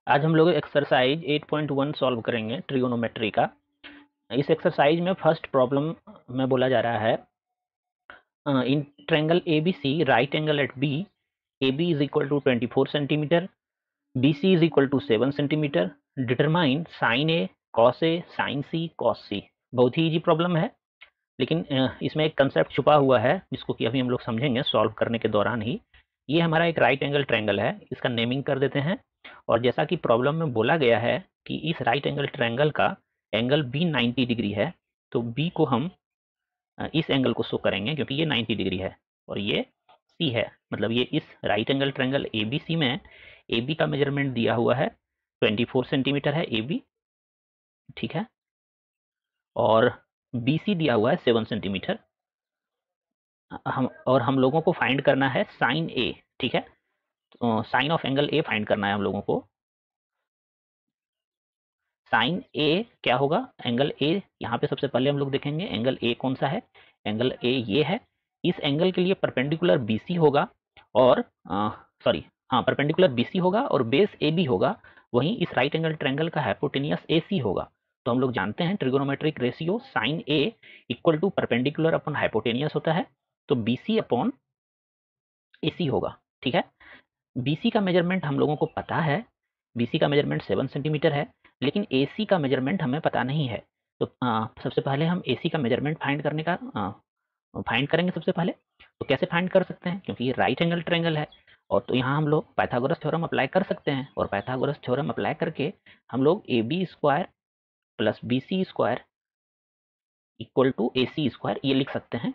आज हम लोग एक्सरसाइज 8.1 सॉल्व करेंगे ट्रिगोनोमेट्री का। इस एक्सरसाइज में फर्स्ट प्रॉब्लम में बोला जा रहा है in triangle ABC right angle at B AB is equal to 24 centimetre, BC is equal to 7 centimetre, determine sine A cos A sine C cos C. बहुत ही इजी प्रॉब्लम है, लेकिन इसमें एक कंसेप्ट छुपा हुआ है जिसको कि अभी हम लोग समझेंगे सॉल्व करने के दौरान ही। ये हमारा एक राइट एंगल ट्रायंगल है, इसका नेमिंग कर देते हैं। और जैसा कि प्रॉब्लम में बोला गया है कि इस राइट एंगल ट्रायंगल का एंगल बी 90 डिग्री है, तो बी को हम इस एंगल को शो करेंगे क्योंकि ये 90 डिग्री है और ये सी है। मतलब ये इस right angle triangle A B C में ए बी का मेजरमेंट दिया हुआ है 24 सेंटीमीटर है ए बी, ठीक है, और बी सी दिया हुआ है 7 सेंटीमीटर। हम लोगों को फाइंड करना है साइन ए, ठीक है। तो sine of angle A find करना है हम लोगों को। साइन ए क्या होगा, एंगल ए यहाँ पे सबसे पहले हम लोग देखेंगे एंगल ए कौन सा है। एंगल ए ये है। इस एंगल के लिए परपेंडिकुलर बीसी होगा और सॉरी हाँ परपेंडिकुलर बीसी होगा और बेस ए बी होगा। वहीं इस राइट एंगल ट्रायंगल का हाइपोटेनियस ए सी होगा। तो हम लोग जानते हैं trigonometric ratio sine A equal to perpendicular upon hypotenuse होता है, तो बी सी अपॉन ए सी होगा, ठीक है। बीसी का मेजरमेंट हम लोगों को पता है, बीसी का मेजरमेंट 7 सेंटीमीटर है, लेकिन एसी का मेजरमेंट हमें पता नहीं है। तो सबसे पहले हम एसी का मेजरमेंट फाइंड करने का फाइंड करेंगे सबसे पहले। तो कैसे फाइंड कर सकते हैं, क्योंकि ये राइट एंगल ट्रायंगल है। और तो यहाँ हम लोग पाइथागोरस थ्योरम अप्लाई कर सकते हैं, और पाइथागोरस थ्योरम अप्लाई करके हम लोग A B square plus B C square equal to A C square ये लिख सकते हैं।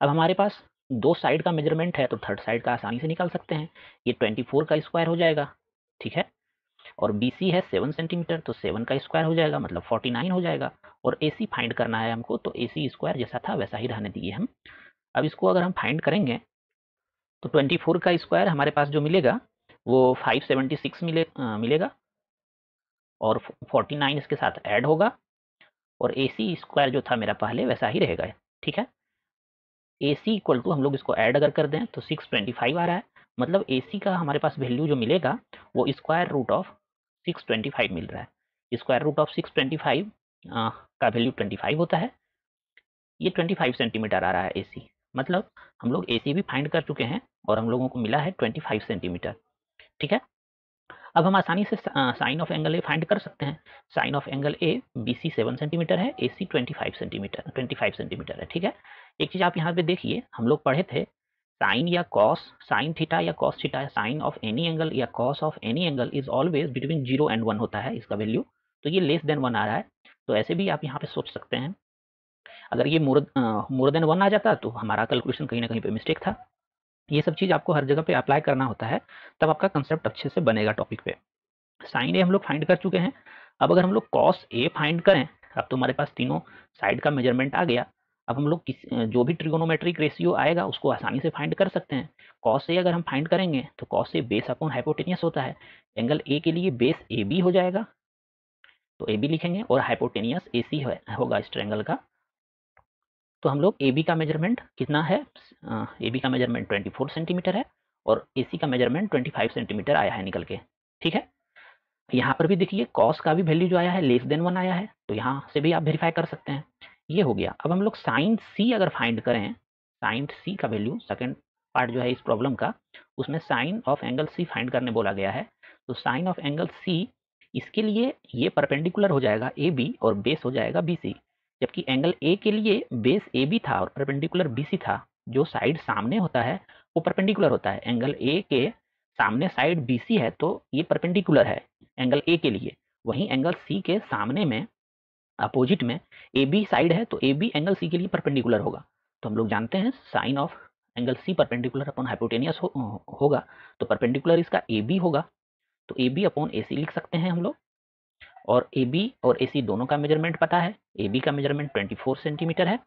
अब हमारे पास दो साइड का मेजरमेंट है तो थर्ड साइड का आसानी से निकाल सकते हैं। ये 24 का स्क्वायर हो जाएगा, ठीक है। और बी सी है 7 सेंटीमीटर, तो 7 का स्क्वायर हो जाएगा मतलब 49 हो जाएगा। और ए सी फाइंड करना है हमको, तो ए सी स्क्वायर जैसा था वैसा ही रहने दिए हम। अब इसको अगर हम फाइंड करेंगे तो 24 का स्क्वायर हमारे पास जो मिलेगा वो 576 मिलेगा, और 49 इसके साथ ऐड होगा, और ए सी स्क्वायर जो था मेरा पहले वैसा ही रहेगा, ठीक है। ए सी इक्वल टू हम लोग इसको ऐड अगर कर दें तो 625 आ रहा है। मतलब ए सी का हमारे पास वैल्यू जो मिलेगा वो स्क्वायर रूट ऑफ 625 मिल रहा है। स्क्वायर रूट ऑफ 625 का वैल्यू 25 होता है। ये 25 सेंटीमीटर आ रहा है ए सी। मतलब हम लोग ए सी भी फाइंड कर चुके हैं और हम लोगों को मिला है 25 सेंटीमीटर, ठीक है। अब हम आसानी से sine of angle A find कर सकते हैं। Sine of angle A B C 7 centimetre है, ए सी 25 सेंटीमीटर है, ठीक है। एक चीज आप यहाँ पे देखिए, हम लोग पढ़े थे साइन या कॉस, साइन थीटा या cos theta, sine of any angle या cos of any angle is always between 0 and 1 होता है इसका वैल्यू। तो ये लेस देन 1 आ रहा है, तो ऐसे भी आप यहाँ पे सोच सकते हैं। अगर ये मोर देन 1 आ जाता तो हमारा कैलकुलेशन कहीं ना कहीं पे मिस्टेक था। ये सब चीज़ आपको हर जगह पे अप्लाई करना होता है, तब आपका कंसेप्ट अच्छे से बनेगा टॉपिक पे। साइन ए हम लोग फाइंड कर चुके हैं। अब अगर हम लोग कॉस ए फाइंड करें, अब तो हमारे पास तीनों साइड का मेजरमेंट आ गया। अब हम लोग जो भी ट्रिगोनोमेट्रिक रेशियो आएगा उसको आसानी से फाइंड कर सकते हैं। कॉस ए अगर हम फाइंड करेंगे तो cos A base upon hypotenuse होता है। एंगल ए के लिए बेस ए बी हो जाएगा, तो ए बी लिखेंगे, और हाइपोटेनियस ए सी होगा इस ट्रायंगल का। तो हम लोग ए बी का मेजरमेंट कितना है, ए बी का मेजरमेंट 24 सेंटीमीटर है, और ए सी का मेजरमेंट 25 सेंटीमीटर आया है निकल के, ठीक है। यहाँ पर भी देखिए कॉस का भी वैल्यू जो आया है लेस देन 1 आया है, तो यहाँ से भी आप वेरीफाई कर सकते हैं। ये हो गया। अब हम लोग साइन सी अगर फाइंड करें, साइन सी का वैल्यू सेकंड पार्ट जो है इस प्रॉब्लम का, उसमें sine of angle C find करने बोला गया है। तो साइन ऑफ एंगल सी, इसके लिए ये परपेंडिकुलर हो जाएगा ए बी और बेस हो जाएगा बी सी। जबकि एंगल ए के लिए बेस ए बी था और परपेंडिकुलर बी सी था। जो साइड सामने होता है वो परपेंडिकुलर होता है। एंगल ए के सामने साइड बी सी है तो ये परपेंडिकुलर है एंगल ए के लिए। वहीं एंगल सी के सामने में अपोजिट में ए बी साइड है, तो ए बी एंगल सी के लिए परपेंडिकुलर होगा। तो हम लोग जानते हैं sine of angle C perpendicular upon hypotenuse होगा, तो परपेंडिकुलर इसका ए बी होगा। तो ए बी अपॉन ए सी लिख सकते हैं हम लोग। और ए बी और ए सी दोनों का मेजरमेंट पता है। ए बी का मेजरमेंट 24 सेंटीमीटर है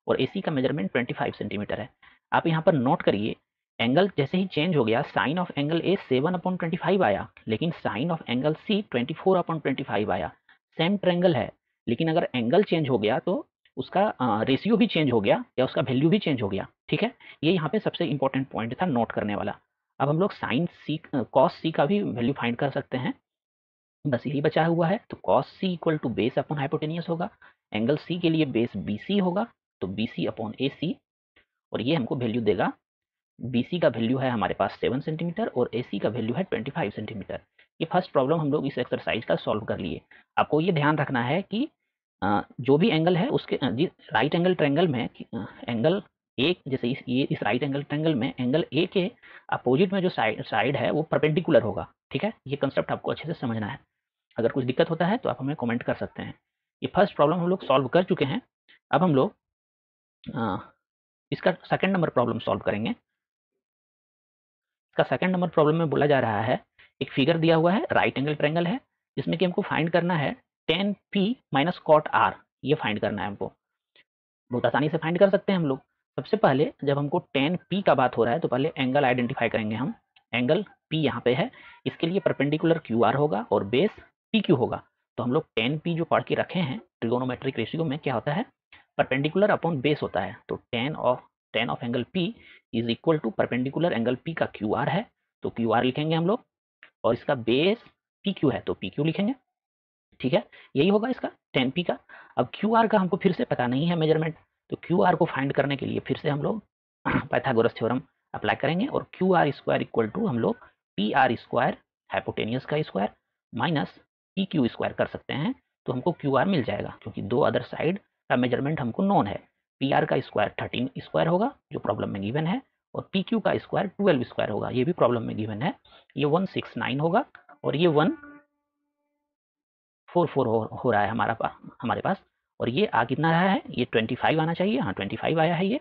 और ए सी का मेजरमेंट 25 सेंटीमीटर है। आप यहाँ पर नोट करिए, एंगल जैसे ही चेंज हो गया, साइन ऑफ एंगल ए 7/25 आया, लेकिन साइन ऑफ एंगल सी 24/25 आया। सेम ट्रायंगल है, लेकिन अगर एंगल चेंज हो गया तो उसका रेशियो भी चेंज हो गया या उसका वैल्यू भी चेंज हो गया, ठीक है। ये यहाँ पे सबसे इंपॉर्टेंट पॉइंट था नोट करने वाला। अब हम लोग साइन सी कॉस सी का भी वैल्यू फाइंड कर सकते हैं, बस यही बचा हुआ है। तो cos C equal to base upon hypotenuse होगा, एंगल सी के लिए बेस बी सी होगा, तो बी सी अपॉन ए सी, और ये हमको वैल्यू देगा, BC का वैल्यू है हमारे पास 7 सेंटीमीटर और AC का वैल्यू है 25 सेंटीमीटर। ये फर्स्ट प्रॉब्लम हम लोग इस एक्सरसाइज का सॉल्व कर लिए। आपको ये ध्यान रखना है कि जो भी एंगल है उसके राइट एंगल ट्रायंगल में एंगल ए, जैसे इस राइट एंगल ट्रायंगल में एंगल ए के अपोजिट में जो साइड है वो परपेंडिकुलर होगा। ठीक है, ये कंसेप्ट आपको अच्छे से समझना है। अगर कुछ दिक्कत होता है तो आप हमें कमेंट कर सकते हैं। ये फर्स्ट प्रॉब्लम हम लोग सॉल्व कर चुके हैं। अब हम लोग इसका सेकेंड नंबर प्रॉब्लम सॉल्व करेंगे। इसका सेकंड नंबर प्रॉब्लम में बोला जा रहा है, एक फिगर दिया हुआ है, राइट एंगल ट्रायंगल है, जिसमें कि हमको फाइंड करना है tan p minus cot r, ये फाइंड करना है हमको। बहुत आसानी से फाइंड कर सकते हैं हम लोग। सबसे पहले जब हमको tan p का बात हो रहा है तो पहले एंगल आइडेंटिफाई करेंगे हम। एंगल p यहाँ पे है, इसके लिए परपेंडिकुलर QR होगा और बेस PQ होगा। तो हम लोग tan p जो पढ़ के रखे हैं ट्रिगोनोमेट्रिक रेशियो में, क्या होता है, परपेंडिकुलर अपॉन बेस होता है। तो tan of angle P is equal to perpendicular angle P का QR है, तो QR लिखेंगे हम लोग, और इसका बेस PQ है तो PQ लिखेंगे। ठीक है, यही होगा इसका tan P का। अब QR का हमको फिर से पता नहीं है मेजरमेंट, तो QR को फाइंड करने के लिए फिर से हम लोग पाइथागोरस थ्योरम अप्लाई करेंगे, और QR स्क्वायर इक्वल टू हम लोग PR स्क्वायर, हाइपोटेनियस का स्क्वायर, माइनस PQ स्क्वायर कर सकते हैं, तो हमको QR मिल जाएगा, क्योंकि दो अदर साइड का मेजरमेंट हमको नोन है। PR का स्क्वायर 13 स्क्वायर होगा जो प्रॉब्लम में गिवन है, और PQ का स्क्वायर 12 स्क्वायर होगा, ये भी प्रॉब्लम में गिवन है। ये 169 होगा, और ये 144 हो रहा है हमारे पास। और ये आ कितना रहा है, ये 25 आना चाहिए। हाँ 25 आया है ये,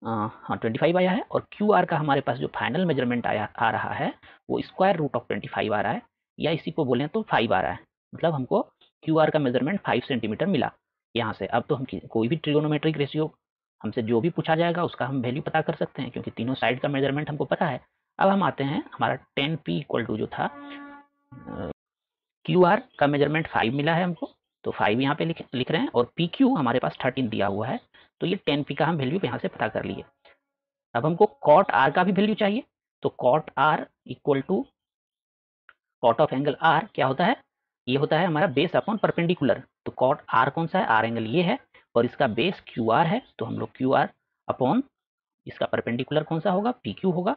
हाँ 25 आया है। और QR का हमारे पास जो फाइनल मेजरमेंट आ रहा है वो स्क्वायर रूट ऑफ 25 आ रहा है, या इसी को बोलें तो 5 आ रहा है। मतलब हमको QR का मेजरमेंट 5 सेंटीमीटर मिला यहाँ से। अब तो हम कोई भी ट्रिगोनोमेट्रिक रेशियो हमसे जो भी पूछा जाएगा उसका हम वैल्यू पता कर सकते हैं, क्योंकि तीनों साइड का मेजरमेंट हमको पता है। अब हम आते हैं, हमारा tan p इक्वल टू जो था, QR का मेजरमेंट 5 मिला है हमको, तो 5 यहाँ पे लिख रहे हैं, और PQ हमारे पास 13 दिया हुआ है, तो ये tan p का हम वैल्यू यहाँ से पता कर लिए। अब हमको कॉट आर का भी वैल्यू चाहिए, तो cot R equal to cot of angle R क्या होता है, ये होता है हमारा बेस अपॉन परपेंडिकुलर। तो कॉट आर कौन सा है, आर एंगल ये है, और इसका बेस क्यू आर है, तो हम लोग क्यू आर अपॉन इसका परपेंडिकुलर कौन सा होगा, पी क्यू होगा,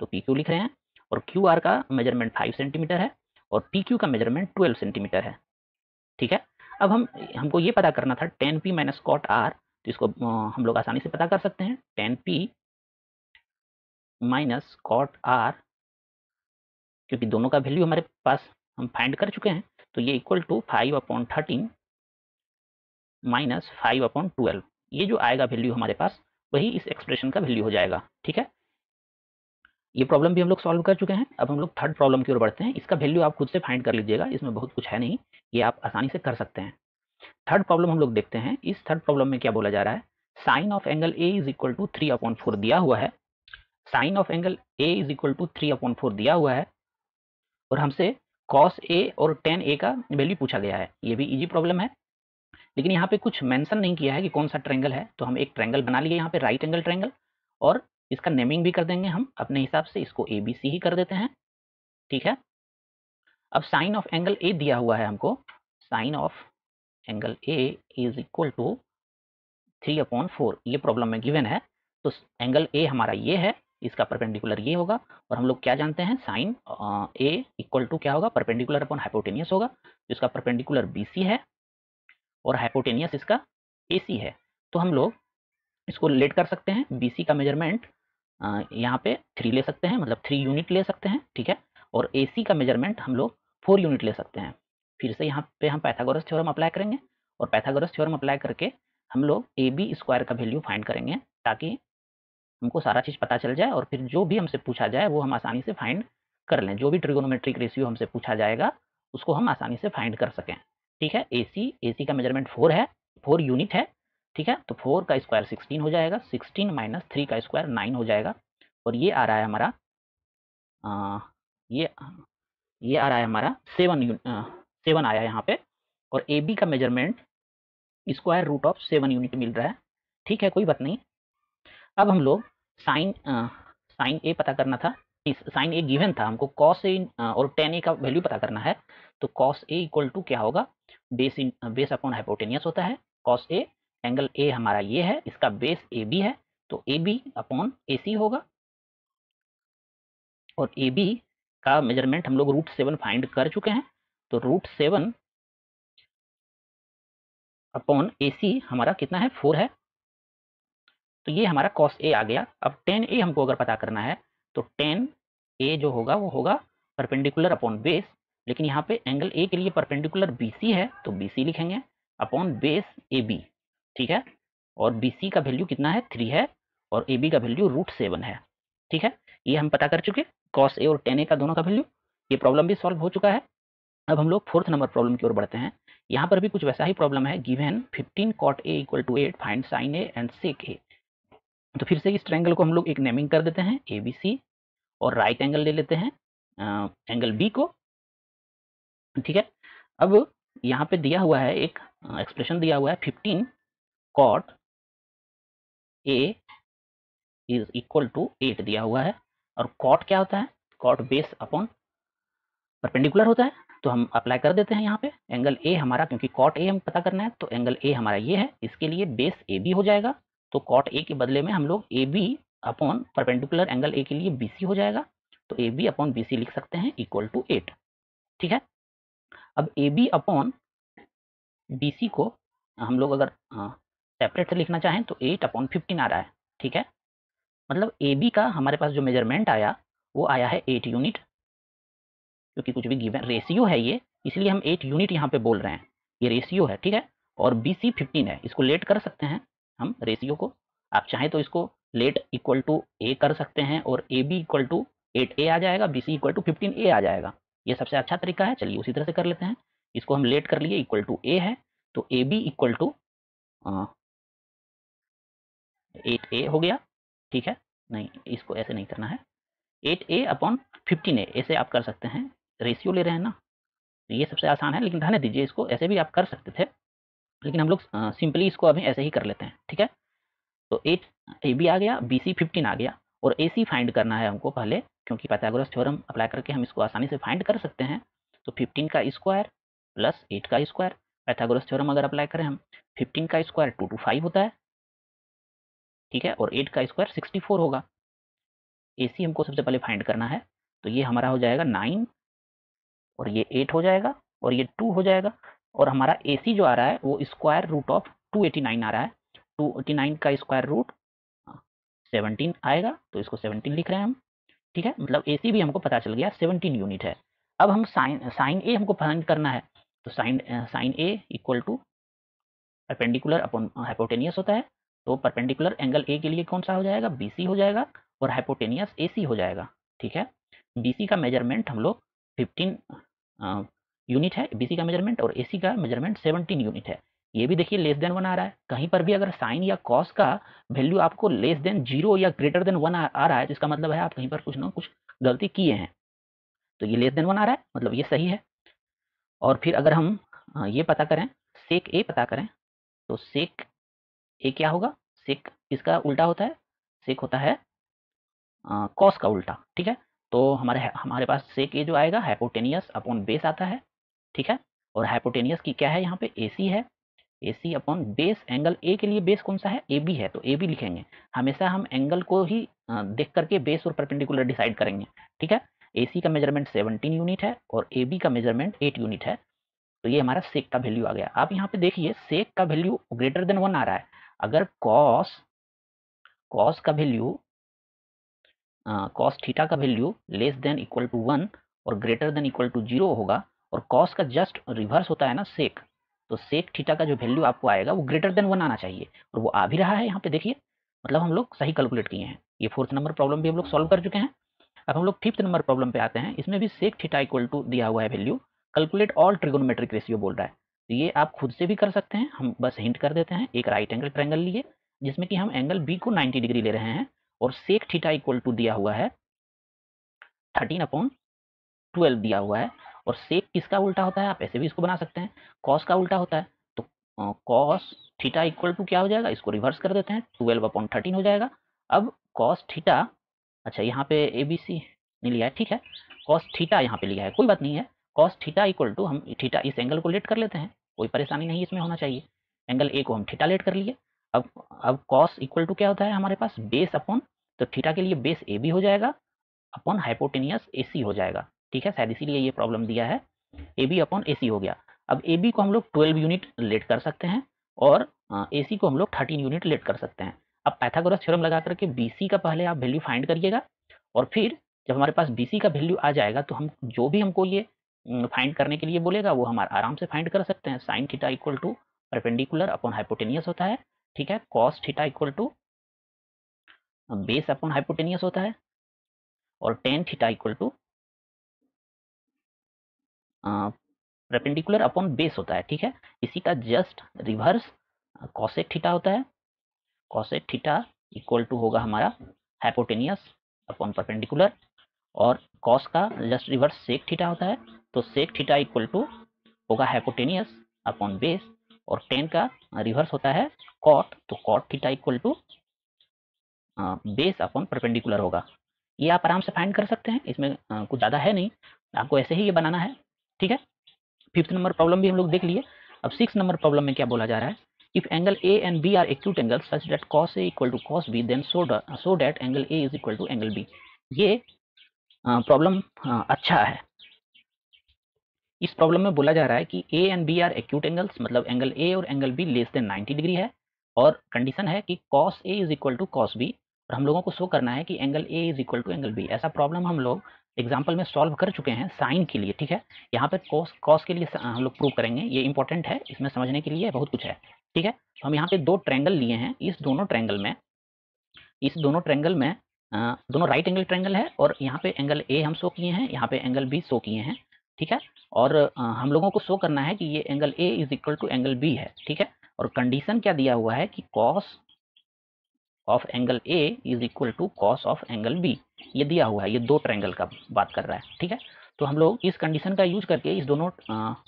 तो पी क्यू लिख रहे हैं। और क्यू आर का मेजरमेंट 5 सेंटीमीटर है, और पी क्यू का मेजरमेंट 12 सेंटीमीटर है। ठीक है, अब हमको ये पता करना था tan p minus cot R, तो इसको हम लोग आसानी से पता कर सकते हैं। tan p minus cot R, क्योंकि दोनों का वैल्यू हमारे पास हम फाइंड कर चुके हैं, तो ये इक्वल टू 5/13 माइनस 5/12, ये जो आएगा वैल्यू हमारे पास वही इस एक्सप्रेशन का वैल्यू हो जाएगा। ठीक है, ये प्रॉब्लम भी हम लोग सॉल्व कर चुके हैं। अब हम लोग थर्ड प्रॉब्लम की ओर बढ़ते हैं। इसका वैल्यू आप खुद से फाइंड कर लीजिएगा, इसमें बहुत कुछ है नहीं, ये आप आसानी से कर सकते हैं। थर्ड प्रॉब्लम हम लोग देखते हैं। इस थर्ड प्रॉब्लम में क्या बोला जा रहा है, sine of angle A is equal to 3/4 दिया हुआ है। Sine of angle A is equal to 3/4 दिया हुआ है, और हमसे कॉस ए और टेन ए का वैल्यू पूछा गया है। ये भी इजी प्रॉब्लम है, लेकिन यहाँ पे कुछ मेंशन नहीं किया है कि कौन सा ट्रायंगल है, तो हम एक ट्रायंगल बना लिए यहाँ पे, राइट एंगल ट्रायंगल, और इसका नेमिंग भी कर देंगे हम अपने हिसाब से, इसको ABC ही कर देते हैं। ठीक है, अब साइन ऑफ एंगल ए दिया हुआ है हमको, sine of angle A is equal to 3/4, ये प्रॉब्लम में गिवन है। तो एंगल ए हमारा ये है, इसका परपेंडिकुलर ये होगा, और हम लोग क्या जानते हैं, साइन ए इक्वल टू क्या होगा, परपेंडिकुलर अपॉन हाइपोटेनियस होगा, जिसका परपेंडिकुलर BC है और हाइपोटेनियस इसका AC है। तो हम लोग इसको रिलेट कर सकते हैं, BC का मेजरमेंट यहाँ पे 3 ले सकते हैं, मतलब 3 यूनिट ले सकते हैं। ठीक है, और AC का मेजरमेंट हम लोग 4 यूनिट ले सकते हैं। फिर से यहाँ पे हम पाइथागोरस थ्योरम अप्लाई करेंगे, और पाइथागोरस थ्योरम अप्लाई करके हम लोग AB स्क्वायर का वैल्यू फाइंड करेंगे, ताकि हमको सारा चीज़ पता चल जाए, और फिर जो भी हमसे पूछा जाए वो हम आसानी से फाइंड कर लें। जो भी ट्रिगोनोमेट्रिक रेशियो हमसे पूछा जाएगा उसको हम आसानी से फाइंड कर सकें। ठीक है, AC का मेजरमेंट 4 है, 4 यूनिट है। ठीक है, तो 4 का स्क्वायर 16 हो जाएगा, 16 माइनस 3 का स्क्वायर 9 हो जाएगा, और ये आ रहा है हमारा आ, ये ये आ रहा है हमारा 7 आया यहाँ पे, और AB का measurement square root of 7 unit मिल रहा है। ठीक है, कोई बात नहीं। अब हम लोग साइन साइन ए पता करना था, साइन ए गिवन था हमको, कॉस ए और टेन ए का वैल्यू पता करना है। तो कॉस ए इक्वल टू क्या होगा, बेस अपॉन हाइपोटेनियस होता है। कॉस ए, एंगल ए हमारा ये है, इसका बेस ए बी है, तो A B upon A C होगा। और ए बी का मेजरमेंट हम लोग √7 फाइंड कर चुके हैं, तो √7 अपॉन ए सी हमारा कितना है, 4 है। तो ये हमारा कॉस ए आ गया। अब टेन ए हमको अगर पता करना है, तो टेन ए जो होगा वो होगा परपेंडिकुलर अपॉन बेस, लेकिन यहाँ पे एंगल ए के लिए परपेंडिकुलर बी सी है, तो बी सी लिखेंगे अपॉन बेस ए बी, ठीक है। और बी सी का वैल्यू कितना है, 3 है, और ए बी का वैल्यू √7 है, ठीक है। ये हम पता कर चुके, कॉस ए और टेन ए का दोनों का वैल्यू। ये प्रॉब्लम भी सॉल्व हो चुका है। अब हम लोग 4th नंबर प्रॉब्लम की ओर बढ़ते हैं। यहाँ पर भी कुछ वैसा ही प्रॉब्लम है, given 15 cot A equal to 8, find sine A and sec A. तो फिर से इस ट्रायंगल को हम लोग एक नेमिंग कर देते हैं ए बी सी, और राइट एंगल ले लेते हैं एंगल बी को, ठीक है। अब यहाँ पे दिया हुआ है एक एक्सप्रेशन दिया हुआ है, 15 cot A is equal to 8 दिया हुआ है। और cot क्या होता है, cot बेस अपॉन परपेंडिकुलर होता है। तो हम अप्लाई कर देते हैं यहाँ पे, एंगल ए हमारा, क्योंकि कॉट ए हम पता करना है, तो एंगल ए हमारा ये है, इसके लिए बेस ए बी हो जाएगा। तो कॉट ए के बदले में हम लोग A B upon perpendicular angle A के लिए बी सी हो जाएगा। तो A B upon B C लिख सकते हैं इक्वल टू 8, ठीक है। अब A B upon B C को हम लोग अगर सेपरेट से लिखना चाहें तो 8/15 आ रहा है, ठीक है। मतलब ए बी का हमारे पास जो मेजरमेंट आया वो आया है 8 यूनिट, क्योंकि कुछ भी गिवन रेशियो है ये, इसलिए हम 8 यूनिट यहाँ पे बोल रहे हैं, ये रेशियो है, ठीक है। और बी सी 15 है, इसको लेट कर सकते हैं हम रेशियो को, आप चाहें तो इसको लेट इक्वल टू ए कर सकते हैं, और ए बी इक्वल टू 8 ए आ जाएगा, बी सी इक्वल टू 15 ए आ जाएगा। ये सबसे अच्छा तरीका है, चलिए उसी तरह से कर लेते हैं। इसको हम लेट कर लिए, इक्वल टू ए है, तो ए बी इक्वल टू 8 ए हो गया, ठीक है। नहीं, इसको ऐसे नहीं करना है, 8 ए अपॉन 15 ए, ऐसे आप कर सकते हैं, रेशियो ले रहे हैं ना, तो ये सबसे आसान है, लेकिन रहने दीजिए, इसको ऐसे भी आप कर सकते थे, लेकिन हम लोग सिंपली इसको अभी ऐसे ही कर लेते हैं, ठीक है। तो 8 ए बी आ गया, बी सी 15 आ गया, और ए सी फाइंड करना है हमको पहले, क्योंकि पाइथागोरस थ्योरम अप्लाई करके हम इसको आसानी से फाइंड कर सकते हैं। तो 15 का स्क्वायर प्लस 8 का स्क्वायर, पाइथागोरस थ्योरम अगर अप्लाई करें हम, 15 का स्क्वायर 2 to 5 होता है, ठीक है, और 8 का स्क्वायर 64 होगा। ए सी हमको सबसे पहले फाइंड करना है, तो ये हमारा हो जाएगा 9, और ये 8 हो जाएगा, और ये 2 हो जाएगा, और हमारा ए सी जो आ रहा है वो स्क्वायर रूट ऑफ 289 आ रहा है। 289 का स्क्वायर रूट 17 आएगा, तो इसको 17 लिख रहे हैं हम, ठीक है। मतलब ए सी भी हमको पता चल गया 17 यूनिट है। अब हम साइन ए हमको फाइंड करना है, तो sine A equal to perpendicular upon hypotenuse होता है। तो परपेंडिकुलर एंगल ए के लिए कौन सा हो जाएगा, बी सी हो जाएगा, और हाइपोटेनियस ए सी हो जाएगा, ठीक है। बी सी का मेजरमेंट हम लोग 15 यूनिट है बी सी का मेजरमेंट, और ए सी का मेजरमेंट 17 यूनिट है। ये भी देखिए लेस देन 1 आ रहा है, कहीं पर भी अगर साइन या कॉस का वैल्यू आपको लेस देन 0 या ग्रेटर देन 1 आ रहा है, तो इसका मतलब है आप कहीं पर कुछ ना कुछ गलती किए हैं। तो ये लेस देन 1 आ रहा है, मतलब ये सही है। और फिर अगर हम ये पता करें, सेक ए पता करें, तो सेक ए क्या होगा, सेक किसका उल्टा होता है, सेक होता है कॉस का उल्टा, ठीक है। तो हमारे पास सेक ए जो आएगा हाइपोटेनियस अपॉन बेस आता है, ठीक है। और हाइपोटेनियस की क्या है यहाँ पे, ए सी है, A C upon base, angle A के लिए बेस कौन सा है, ए बी है, तो ए बी लिखेंगे। हमेशा हम एंगल को ही देख करके बेस और परपेंडिकुलर डिसाइड करेंगे, ठीक है। ए सी का मेजरमेंट 17 यूनिट है, और ए बी का मेजरमेंट 8 यूनिट है। तो ये हमारा सेक का वैल्यू आ गया। आप यहाँ पे देखिए सेक का वैल्यू ग्रेटर देन 1 आ रहा है। अगर कॉस कॉस का वैल्यू कॉस थीटा का value less than equal to 1 और ग्रेटर देन इक्वल टू 0 होगा, और कॉस का जस्ट रिवर्स होता है ना सेक, तो सेक थीटा का जो वैल्यू आपको आएगा वो ग्रेटर देन 1 आना चाहिए, और वो आ भी रहा है यहाँ पे देखिए, मतलब हम लोग सही कैलकुलेट किए हैं। ये 4th नंबर प्रॉब्लम भी हम लोग सॉल्व कर चुके हैं। अब हम लोग 5th नंबर प्रॉब्लम पे आते हैं। इसमें भी सेक थीटा इक्वल टू दिया हुआ है value, calculate all trigonometric ratio बोल रहा है। तो ये आप खुद से भी कर सकते हैं, हम बस हिंट कर देते हैं। एक राइट एंगल ट्रायंगल लिए, जिसमें कि हम एंगल बी को 90 डिग्री ले रहे हैं, और सेक थीटा इक्वल टू दिया हुआ है 13/12 दिया हुआ है। और सेक किसका उल्टा होता है, आप ऐसे भी इसको बना सकते हैं, कॉस का उल्टा होता है। तो कॉस थीटा इक्वल टू क्या हो जाएगा, इसको रिवर्स कर देते हैं, 12/13 हो जाएगा। अब कॉस थीटा अच्छा यहाँ पे ए बी सी नहीं लिया है, ठीक है, कॉस थीटा यहाँ पे लिया है, कोई बात नहीं है। कॉस थीटा इक्वल टू, हम थीटा इस एंगल को लेट कर लेते हैं, कोई परेशानी नहीं इसमें होना चाहिए। एंगल ए को हम थीटा लेट कर लिए। अब कॉस इक्वल टू क्या होता है हमारे पास, बेस अपॉन, तो थीटा के लिए बेस ए बी हो जाएगा अपॉन हाइपोटेनियस ए सी हो जाएगा, ठीक है, शायद इसीलिए ये प्रॉब्लम दिया है, ए बी अपॉन ए सी हो गया। अब ए बी को हम लोग 12 यूनिट लेट कर सकते हैं और ए सी को हम लोग 13 यूनिट लेट कर सकते हैं। अब पाइथागोरस थ्योरम लगा करके बी सी का पहले आप वैल्यू फाइंड करिएगा, और फिर जब हमारे पास बी सी का वैल्यू आ जाएगा तो हम जो भी हमको ये फाइंड करने के लिए बोलेगा वो हम आराम से फाइंड कर सकते हैं। Sine theta equal to perpendicular upon hypotenuse होता है, ठीक है, cos theta equal to base upon hypotenuse होता है, और tan theta equal to perpendicular upon base होता है, ठीक है। इसी का जस्ट रिवर्स कॉसेक थीटा होता है। कॉसेक थीटा इक्वल टू होगा हमारा हाइपोटेनियस अपॉन परपेंडिकुलर, और कॉस का जस्ट रिवर्स सेक थीटा होता है, तो सेक थीटा इक्वल टू होगा हाइपोटेनियस अपॉन बेस, और टेन का रिवर्स होता है कॉट, तो cot theta equal to base upon perpendicular होगा। ये आप आराम से फाइंड कर सकते हैं, इसमें कुछ ज़्यादा है नहीं, आपको ऐसे ही ये बनाना है, ठीक है। 5th नंबर प्रॉब्लम भी हम लोग देख लिए। अब 6 नंबर प्रॉब्लम में क्या बोला जा रहा है, if angle A and B are acute angle such that cos A equal to cos B then so that angle A is equal to angle B. ये प्रॉब्लम अच्छा है। इस प्रॉब्लम में बोला जा रहा है कि A and B are acute angles, मतलब एंगल ए और angle B less than 90 degree है, और कंडीशन है कि cos A is equal to cos B, और हम लोगों को शो करना है कि angle A is equal to angle B. ऐसा प्रॉब्लम हम लोग एग्जाम्पल में सॉल्व कर चुके हैं साइन के लिए, ठीक है। यहाँ पे कॉस कॉस के लिए हम लोग प्रूव करेंगे, ये इंपॉर्टेंट है, इसमें समझने के लिए बहुत कुछ है, ठीक है। तो हम यहाँ पे दो ट्रैंगल लिए हैं, इस दोनों ट्रैंगल में दोनों राइट एंगल ट्रैंगल है, और यहाँ पे एंगल ए हम शो किए हैं, यहाँ पे एंगल बी शो किए हैं, ठीक है। और हम लोगों को शो करना है कि ये angle A is equal to angle B है, ठीक है। और कंडीशन क्या दिया हुआ है कि cos of angle A is equal to cos of angle B, ये दिया हुआ है, ये दो ट्रैंगल का बात कर रहा है, ठीक है। तो हम लोग इस कंडीशन का यूज करके इस दोनों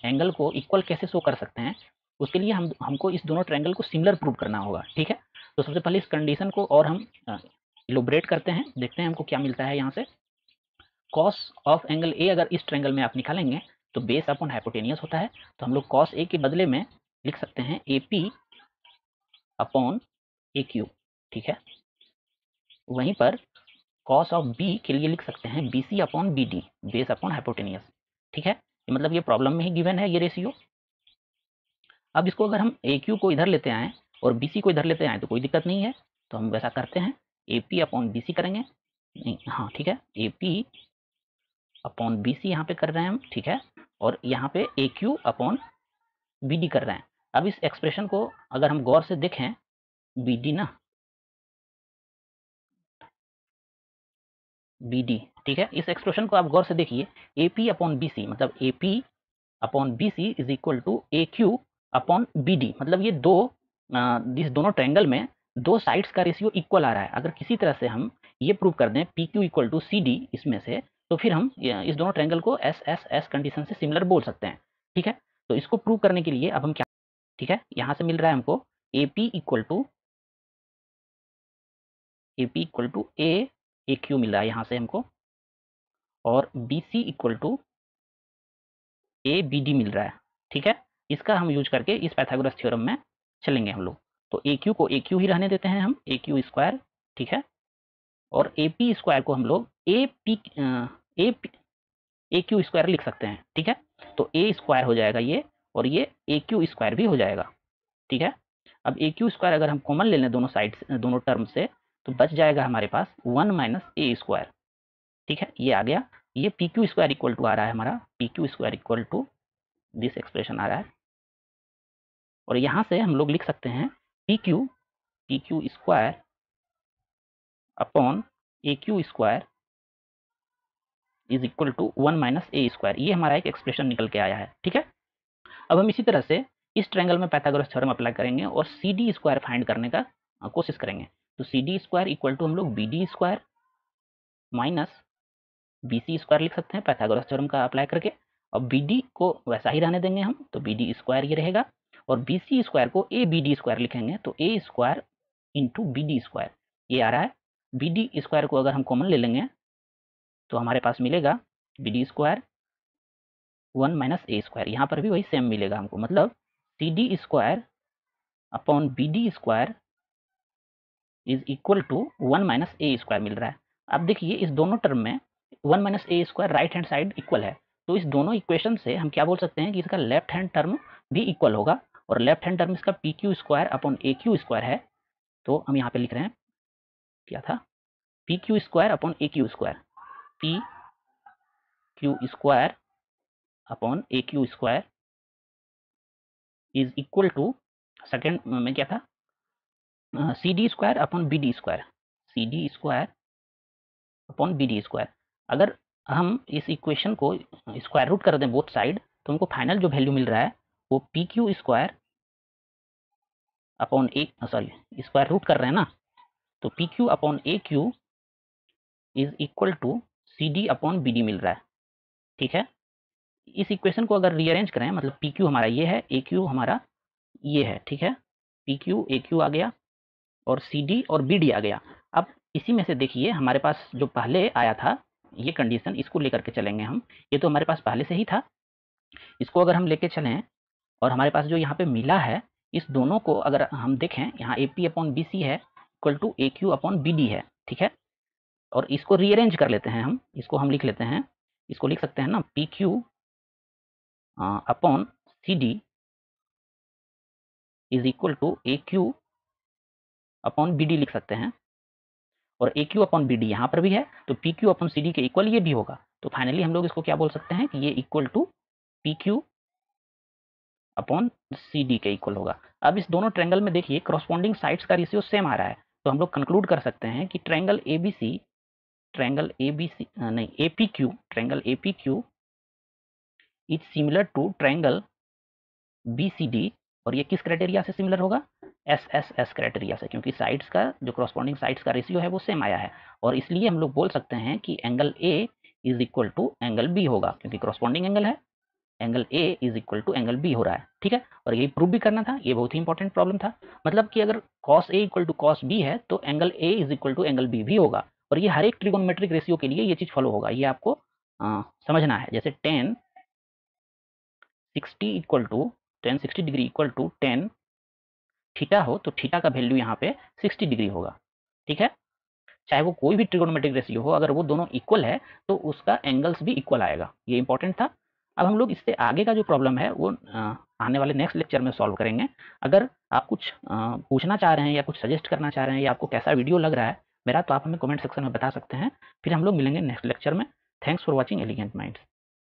एंगल को इक्वल कैसे शो कर सकते हैं, उसके लिए हमको इस दोनों ट्रैंगल को सिमिलर प्रूव करना होगा, ठीक है। तो सबसे पहले इस कंडीशन को और हम इलोबरेट करते हैं, देखते हैं हमको क्या मिलता है यहाँ से। कॉस ऑफ एंगल ए अगर इस ट्रैंगल में आप निकालेंगे तो बेस अपॉन हाइपोटेनियस होता है, तो हम लोग कॉस ए के बदले में लिख सकते हैं A P upon A Q, ठीक है। वहीं पर कॉस ऑफ बी के लिए लिख सकते हैं B C upon B D, base upon hypotenuse, ठीक है। मतलब ये प्रॉब्लम में ही गिवन है ये रेशियो। अब इसको अगर हम ए क्यू को इधर लेते आएँ और बी सी को इधर लेते आएँ तो कोई दिक्कत नहीं है, तो हम वैसा करते हैं, A P upon B C करेंगे, नहीं हाँ ठीक है, A P upon B C यहाँ पे कर रहे हैं हम, ठीक है, और यहाँ पे ए क्यू अपॉन बी डी कर रहे हैं। अब इस एक्सप्रेशन को अगर हम गौर से देखें, बी डी ना, बी डी, ठीक है, इस एक्सप्रेशन को आप गौर से देखिए, A P upon B C, मतलब A P upon B C is equal to A Q upon B D, मतलब ये दो इस दोनों ट्रायंगल में दो साइड्स का रेशियो इक्वल आ रहा है। अगर किसी तरह से हम ये प्रूव कर दें P Q equal to C D इसमें से, तो फिर हम इस दोनों ट्रायंगल को एस एस एस कंडीशन से सिमिलर बोल सकते हैं, ठीक है। तो इसको प्रूव करने के लिए अब हम क्या, ठीक है, यहाँ से मिल रहा है हमको A P equal to A Q मिल रहा है यहाँ से हमको, और B C equal to A B D मिल रहा है, ठीक है। इसका हम यूज करके इस पाइथागोरस थ्योरम में चलेंगे हम लोग। तो ए क्यू को ए क्यू ही रहने देते हैं हम, ए क्यू स्क्वायर, ठीक है, और ए पी स्क्वायर को हम लोग ए क्यू स्क्वायर लिख सकते हैं, ठीक है। तो ए स्क्वायर हो जाएगा ये, और ये ए क्यू स्क्वायर भी हो जाएगा, ठीक है। अब ए क्यू स्क्वायर अगर हम कॉमन ले लें दोनों साइड से, दोनों टर्म से, तो बच जाएगा हमारे पास 1 माइनस ए स्क्वायर, ठीक है, ये आ गया। ये P Q square equal to आ रहा है हमारा, P Q square equal to this expression आ रहा है, और यहाँ से हम लोग लिख सकते हैं P Q square upon A Q square is equal to 1 minus A square, ये हमारा एक एक्सप्रेशन निकल के आया है, ठीक है। अब हम इसी तरह से इस ट्रायंगल में पाइथागोरस थ्योरम अप्लाई करेंगे और सी डी स्क्वायर फाइंड करने का कोशिश करेंगे। तो C D square equal to हम लोग B D square minus B C square लिख सकते हैं पाइथागोरस थ्योरम का अप्लाई करके, और बी डी को वैसा ही रहने देंगे हम, तो बी डी स्क्वायर ये रहेगा, और बी सी स्क्वायर को ए बी डी स्क्वायर लिखेंगे, तो A square into B D square ये आ रहा है। बी डी स्क्वायर को अगर हम कॉमन ले लेंगे तो हमारे पास मिलेगा B D square 1 minus A square, यहाँ पर भी वही सेम मिलेगा हमको, मतलब C D square upon B D square is equal to 1 minus A square मिल रहा है। अब देखिए इस दोनों टर्म में 1 minus A square right hand side equal है, तो इस दोनों इक्वेशन से हम क्या बोल सकते हैं कि इसका लेफ्ट हैंड टर्म भी इक्वल होगा, और लेफ्ट हैंड टर्म इसका P Q square upon A Q square है। तो हम यहाँ पे लिख रहे हैं क्या था, P Q square upon A Q square, P Q square upon A Q square is equal to, second में क्या था, C D square upon B D square, C D square upon B D square. अगर हम इस equation को square root कर दें both side, तो हमको फाइनल जो वैल्यू मिल रहा है वो P Q square upon A, sorry square root कर रहे हैं ना, तो P Q upon A Q is equal to C D upon B D मिल रहा है। ठीक है, इस इक्वेशन को अगर रीअरेंज करें, मतलब पी क्यू हमारा ये है, ए क्यू हमारा ये है, ठीक है, पी क्यू ए क्यू आ गया और सी डी और बी डी आ गया। अब इसी में से देखिए हमारे पास जो पहले आया था ये कंडीशन, इसको लेकर के चलेंगे हम, ये तो हमारे पास पहले से ही था, इसको अगर हम लेके चलें और हमारे पास जो यहाँ पे मिला है, इस दोनों को अगर हम देखें, यहाँ A P upon B C है equal to A Q upon B D है, ठीक है, और इसको रीअरेंज कर लेते हैं हम, इसको हम लिख लेते हैं, इसको लिख सकते हैं ना P Q upon C D is equal to A Q upon B D लिख सकते हैं, और A Q upon B D यहाँ पर भी है, तो P Q upon C D के इक्वल ये भी होगा। तो फाइनली हम लोग इसको क्या बोल सकते हैं कि ये equal to P Q upon C D के इक्वल होगा। अब इस दोनों ट्रायंगल में देखिए करस्पॉन्डिंग साइड्स का रेशियो सेम आ रहा है, तो हम लोग कंक्लूड कर सकते हैं कि triangle A B C, triangle A B C नहीं A P Q, triangle A P Q is similar to triangle B C D, और ये किस क्राइटेरिया से सिमिलर होगा, एस एस एस क्राइटेरिया से, क्योंकि साइड्स का जो करस्पॉन्डिंग साइड्स का रेशियो है वो सेम आया है, और इसलिए हम लोग बोल सकते हैं कि angle A is equal to angle B होगा, क्योंकि करस्पॉन्डिंग एंगल है, angle A is equal to angle B हो रहा है। ठीक है, और यही प्रूव भी करना था, ये बहुत ही इंपॉर्टेंट प्रॉब्लम था, मतलब कि अगर cos A equal to cos B है तो angle A is equal to angle B भी होगा, और ये हर एक ट्रिगोनोमेट्रिक रेशियो के लिए ये चीज फॉलो होगा, ये आपको समझना है। जैसे tan 60 equal to, tan 60 degree equal to tan theta हो, तो थीटा का वैल्यू यहाँ पे 60 डिग्री होगा। ठीक है, चाहे वो कोई भी ट्रिगोनोमेट्रिक रेशियो हो, अगर वो दोनों इक्वल है तो उसका एंगल्स भी इक्वल आएगा, ये इंपॉर्टेंट था। अब हम लोग इससे आगे का जो प्रॉब्लम है वो आने वाले नेक्स्ट लेक्चर में सॉल्व करेंगे। अगर आप कुछ पूछना चाह रहे हैं या कुछ सजेस्ट करना चाह रहे हैं या आपको कैसा वीडियो लग रहा है मेरा, तो आप हमें कमेंट सेक्शन में बता सकते हैं। फिर हम लोग मिलेंगे नेक्स्ट लेक्चर में। Thanks for watching elegant minds.